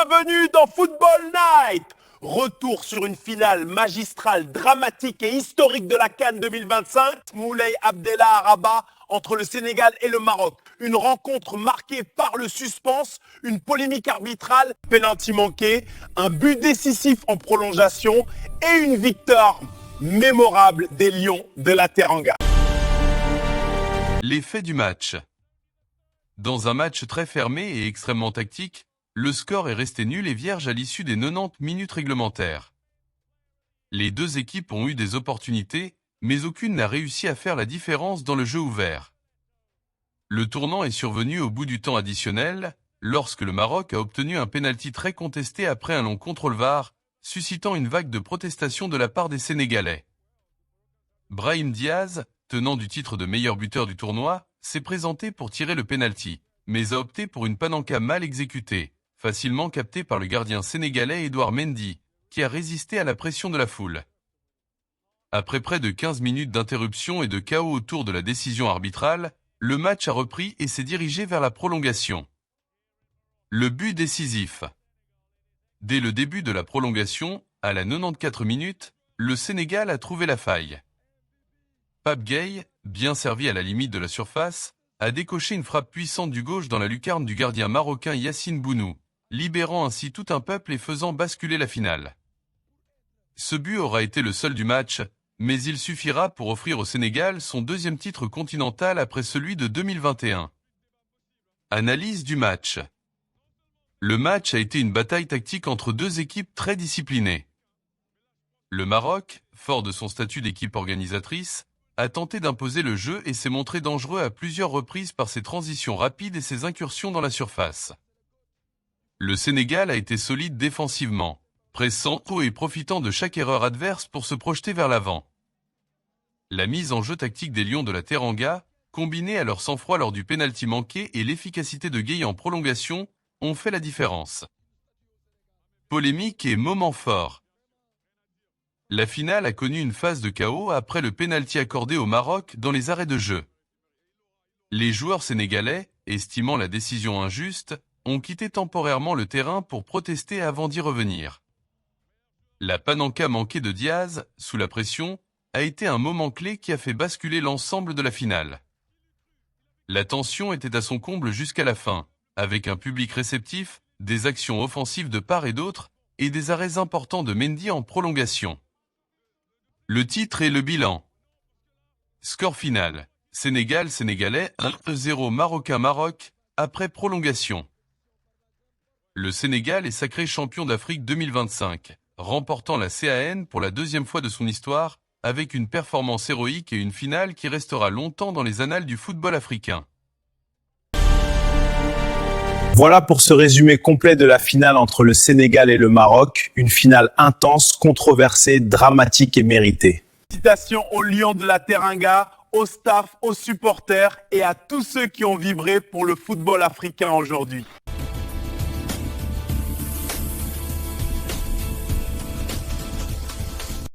Bienvenue dans Football Night. Retour sur une finale magistrale, dramatique et historique de la CAN 2025. Moulay Abdellah Rabat entre le Sénégal et le Maroc. Une rencontre marquée par le suspense, une polémique arbitrale, pénalty manqué, un but décisif en prolongation et une victoire mémorable des Lions de la Teranga. Les faits du match. Dans un match très fermé et extrêmement tactique, le score est resté nul et vierge à l'issue des 90 minutes réglementaires. Les deux équipes ont eu des opportunités, mais aucune n'a réussi à faire la différence dans le jeu ouvert. Le tournant est survenu au bout du temps additionnel, lorsque le Maroc a obtenu un pénalty très contesté après un long contrôle VAR, suscitant une vague de protestations de la part des Sénégalais. Brahim Diaz, tenant du titre de meilleur buteur du tournoi, s'est présenté pour tirer le pénalty, mais a opté pour une panenka mal exécutée, facilement captée par le gardien sénégalais Edouard Mendy, qui a résisté à la pression de la foule. Après près de 15 minutes d'interruption et de chaos autour de la décision arbitrale, le match a repris et s'est dirigé vers la prolongation. Le but décisif. Dès le début de la prolongation, à la 94 minutes, le Sénégal a trouvé la faille. Pape Gueye, bien servi à la limite de la surface, a décoché une frappe puissante du gauche dans la lucarne du gardien marocain Yassine Bounou, libérant ainsi tout un peuple et faisant basculer la finale. Ce but aura été le seul du match, mais il suffira pour offrir au Sénégal son deuxième titre continental après celui de 2021. Analyse du match. Le match a été une bataille tactique entre deux équipes très disciplinées. Le Maroc, fort de son statut d'équipe organisatrice, a tenté d'imposer le jeu et s'est montré dangereux à plusieurs reprises par ses transitions rapides et ses incursions dans la surface. Le Sénégal a été solide défensivement, pressant haut et profitant de chaque erreur adverse pour se projeter vers l'avant. La mise en jeu tactique des Lions de la Teranga, combinée à leur sang-froid lors du pénalty manqué et l'efficacité de Gueye en prolongation, ont fait la différence. Polémique et moment fort. La finale a connu une phase de chaos après le pénalty accordé au Maroc dans les arrêts de jeu. Les joueurs sénégalais, estimant la décision injuste, ont quitté temporairement le terrain pour protester avant d'y revenir. La panenka manquée de Diaz, sous la pression, a été un moment clé qui a fait basculer l'ensemble de la finale. La tension était à son comble jusqu'à la fin, avec un public réceptif, des actions offensives de part et d'autre, et des arrêts importants de Mendy en prolongation. Le titre et le bilan. Score final. Sénégal-Sénégalais 1-0 Marocain-Maroc, après prolongation. Le Sénégal est sacré champion d'Afrique 2025, remportant la CAN pour la deuxième fois de son histoire, avec une performance héroïque et une finale qui restera longtemps dans les annales du football africain. Voilà pour ce résumé complet de la finale entre le Sénégal et le Maroc. Une finale intense, controversée, dramatique et méritée. Félicitations aux Lions de la Teranga, au staff, aux supporters et à tous ceux qui ont vibré pour le football africain aujourd'hui.